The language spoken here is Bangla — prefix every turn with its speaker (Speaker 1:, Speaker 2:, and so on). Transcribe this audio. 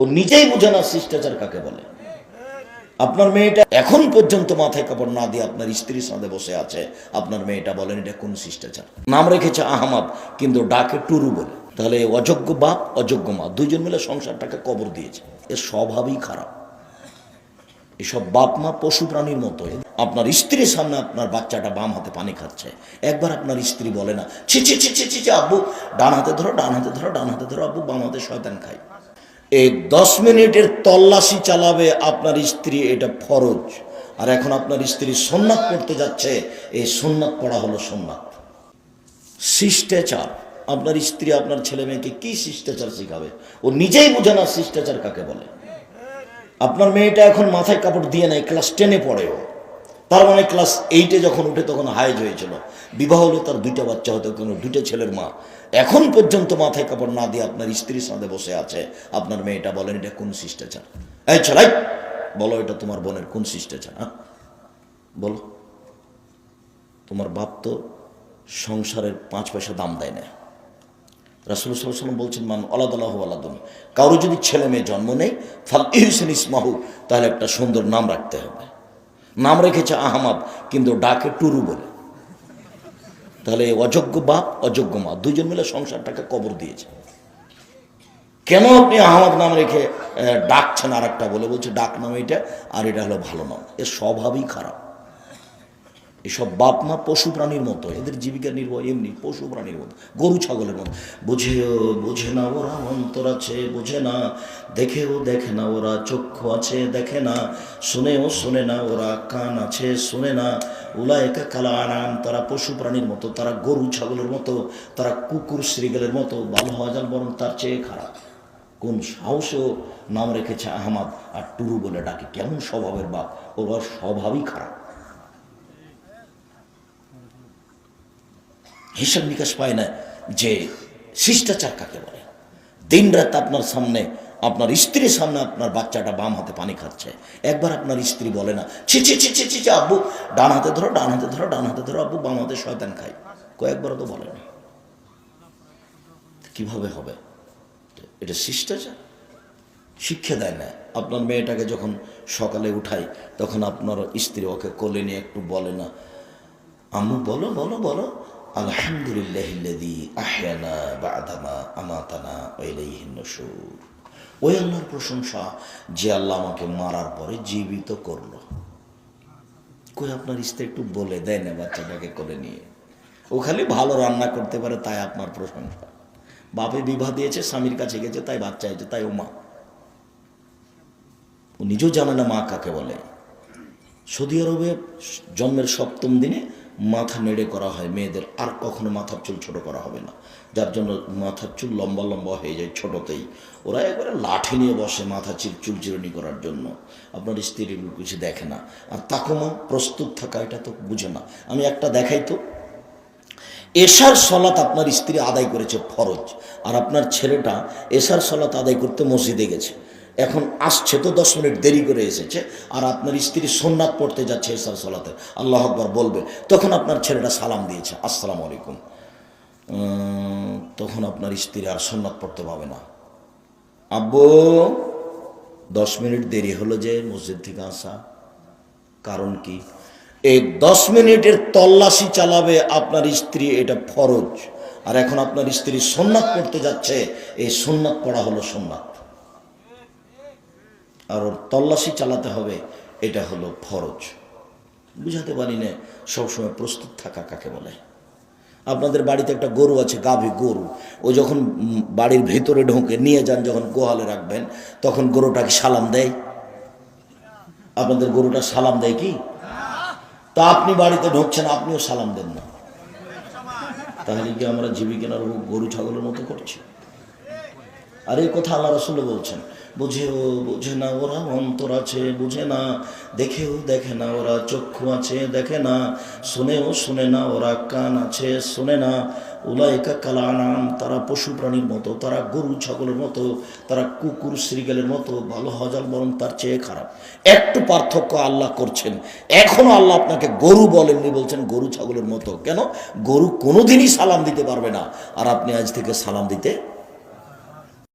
Speaker 1: ও নিজেই বুঝে না শিষ্টাচার কাকে বলে। আপনার মেয়েটা এখন পর্যন্ত মাথায় কাপড় না দিয়ে আপনার স্ত্রীর সাথে বসে আছে, আপনার মেয়েটা বলেন এটা কোন শিষ্টাচার? নাম রেখেছে আহমদ কিন্তু ডাকে টুরু বলে। তাহলে অযোগ্য বাপ অযোগ্য মা দুইজন মিলে সংসারটাকে কবর দিয়েছে। এর স্বভাবই খারাপ। এসব বাপ মা পশু প্রাণীর মতো। আপনার স্ত্রীর সামনে আপনার বাচ্চাটা বাম হাতে পানি খাচ্ছে, একবার আপনার স্ত্রী বলে না ছি ছি ছি ছি ছি আব্বু ডান হাতে ধরো, ডান হাতে ধরো, ডান হাতে ধরো, আব্বু বাম হাতে শয়তান খাই। এই 10 মিনিটের তল্লাশি চালাবে আপনার স্ত্রী, এটা ফরজ। আর এখন আপনার স্ত্রী সুন্নাত পড়তে যাচ্ছে, এই সুন্নাত পড়া হলো সুন্নাত। শিষ্টাচার। আপনার স্ত্রী আপনার ছেলে মেয়েকে কি শিষ্টাচার শিখাবে? ও নিজেই বুঝে না শিষ্টাচার কাকে বলে। আপনার মেয়েটা এখন মাথায় কাপড় দিয়ে নেয়, ক্লাস 10-এ পড়েও। তার মানে ক্লাস 8-এ যখন উঠে তখন হাইজ হয়েছিল, বিবাহ হলে তার 2টা বাচ্চা হতো, কোনো 2টা ছেলের মা। এখন পর্যন্ত মাথায় কাপড় না দিয়ে আপনার স্ত্রীর সাথে বসে আছে, আপনার মেয়েটা বলেন এটা কোন শিষ্টাচার? এই ছেলে বলো, এটা তোমার বোনের কোন শিষ্টাচার? হ্যাঁ বলো। তোমার বাপ তো সংসারের 5 পয়সা দাম দেয় না। রাসূল সাল্লাল্লাহু আলাইহি ওয়াসাল্লাম বলছেন মান ওয়ালাদাল্লাহু ওয়ালাদুন, কারো যদি ছেলে মেয়ে জন্ম নেয় ফাল ইহসান ইসমাহু, তাহলে একটা সুন্দর নাম রাখতে হবে। নাম রেখেছে আহমদ কিন্তু ডাকে টুরু বলে। তাহলে অযোগ্য বাপ অযোগ্য মা দুইজন মিলে সংসারটাকে কবর দিয়েছে। কেন আপনি আহমদ নাম রেখে ডাকছেন আর একটা বলে? বলছে ডাক নাম এটা, আর এটা হলো ভালো নাম। এর স্বভাবই খারাপ। এসব বাপ মা পশু প্রাণীর মতো, এদের জীবিকা নির্বাহ এমনি পশু প্রাণীর মতো, গরু ছাগলের মতো। বোঝে না ওরা, অন্তর আছে বোঝে না, দেখেও দেখে না ওরা, চক্ষু আছে দেখে না, শুনেও শোনে না ওরা, কান আছে শোনে না। উলায়েকা কাল আনাম, তারা পশু প্রাণীর মতো, তারা গরু ছাগলের মতো, তারা কুকুর শ্রীগালের মতো, ভালো হওয়া যান বরং তার চেয়ে খারাপ। কোন সাহসেও নাম রেখেছে আহমদ আর টুরু বলে ডাকে? কেমন স্বভাবের বাপ! ওর স্বভাবই খারাপ। হিসাব নিকাশ পায় না যে শিষ্টাচার কাকে বলে। দিন রাত আপনার সামনে, আপনার স্ত্রীর সামনে আপনার বাচ্চাটা বাম হাতে পানি খাচ্ছে, একবার আপনার স্ত্রী বলে না ছি ছি ছি ছি ছি আব্বু ডান হাতে ধরো, ডান হাতে ধরো, ডান হাতে ধরো, আব্বু বাম হাতে শয়তান খাই? কয়েকবারও তো বলে না। কিভাবে হবে? এটা শিষ্টাচার? শিক্ষা দেয় না। আপনার মেয়েটাকে যখন সকালে উঠাই তখন আপনার স্ত্রী ওকে কোলে নিয়ে একটু বলে না আম্মু বলো বলো বলো আলহামদুলিল্লাহিল্লাযী আহয়ানা বা'দামা আমাতানা ওয়া ইলাইহিন নুশুর। ওই আল্লাহর প্রশংসা যে আল্লাহ আমাকে মারার পরে জীবিত করলো। কই আপনার স্ত্রী একটু বলে দেয় না বাচ্চাটাকে কোলে নিয়ে? ও খালি ভালো রান্না করতে পারে তাই আপনার প্রশংসা। বাপে বিবাহ দিয়েছে, স্বামীর কাছে গেছে তাই বাচ্চা হয়েছে, তাই ও মা। ও নিজেও জানে না মা কাকে বলে। সৌদি আরবে জন্মের 7ম দিনে মাথা নেড়ে করা হয় মেয়েদের, আর কখনো মাথার চুল ছোট করা হবে না, যার জন্য মাথার চুল লম্বা লম্বা হয়ে যায় ছোটতেই। ওরা একবারে লাঠি নিয়ে বসে মাথা চুল চিরুনি করার জন্য। আপনার স্ত্রী কিছু দেখে না, আর তাকুমা প্রস্তুত থাকা এটা তো বুঝে না। আমি একটা দেখাই তো, এশার সলাত আপনার স্ত্রী আদায় করেছে ফরজ, আর আপনার ছেলেটা এশার সলাত আদায় করতে মসজিদে গেছে। এখন আসছে তো 10 মিনিট দেরি করে এসেছে, আর আপনার স্ত্রী সুন্নাত পড়তে যাচ্ছে এশার সলাতে, আল্লাহু আকবার বলবে, তখন আপনার ছেলেটা সালাম দিয়েছে আসসালামু আলাইকুম। তখন আপনার স্ত্রী আর সুন্নাত পড়তে পাবে না। আব্বু 10 মিনিট দেরি হলো যে মসজিদ থেকে আসা, কারণ কি? এই 10 মিনিটের তল্লাশি চালাবে আপনার স্ত্রী, এটা ফরজ। আর এখন আপনার স্ত্রী সুন্নাত পড়তে যাচ্ছে, এই সুন্নাত পড়া হলো সুন্নাত, আর ওর তল্লাশি চালাতে হবে, এটা হলো ফরজ। বুঝাতে পারি না সবসময় প্রস্তুত থাকা কাকে বলে। আপনাদের বাড়িতে একটা গরু আছে, গাভী গরু, ও যখন বাড়ির ভেতরে ঢোকে নিয়ে যান, যখন গোয়ালে রাখবেন তখন গরুটাকে সালাম দেয়? আপনাদের গরুটা সালাম দেয় কি? তা আপনি বাড়িতে ঢুকছেন, আপনিও সালাম দেন না, তাহলে কি আমরা জীবিকার গরু ছাগলের মতো করছি? আর এই কথা আল্লাহ রাসূল বলছেন, বোঝে না ওরা, অন্তর আছে বোঝে না, দেখেও দেখে না ওরা, চক্ষু আছে দেখে না, শুনেও শুনে না ওরা, কান আছে শুনে না। উলায়েকা কাল আনাম, তারা পশু প্রাণীর মতো, তারা গরু ছাগলের মতো, তারা কুকুর শ্রীগালের মতো, ভালো হজাল বরং তার চেয়ে খারাপ। একটু পার্থক্য আল্লাহ করছেন, এখনো আল্লাহ আপনাকে গরু বলেননি, বলছেন গরু ছাগলের মতো। কেন? গরু কোনোদিনই সালাম দিতে পারবে না, আর আপনি আজ থেকে সালাম দিতে